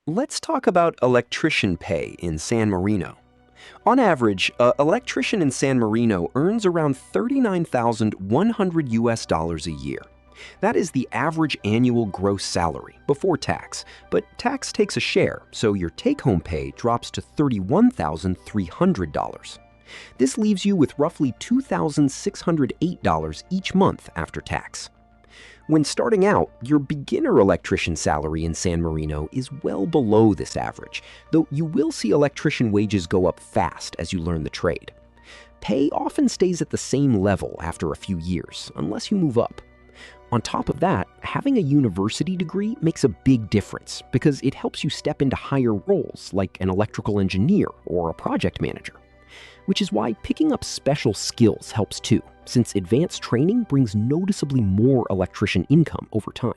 Let's talk about electrician pay in San Marino. On average, an electrician in San Marino earns around 39,100 US dollars a year. That is the average annual gross salary before tax, but tax takes a share, so your take-home pay drops to $31,300. This leaves you with roughly $2,608 each month after tax. When starting out, your beginner electrician salary in San Marino is well below this average, though you will see electrician wages go up fast as you learn the trade. Pay often stays at the same level after a few years, unless you move up. On top of that, having a university degree makes a big difference because it helps you step into higher roles like an electrical engineer or a project manager. Which is why picking up special skills helps too, since advanced training brings noticeably more electrician income over time.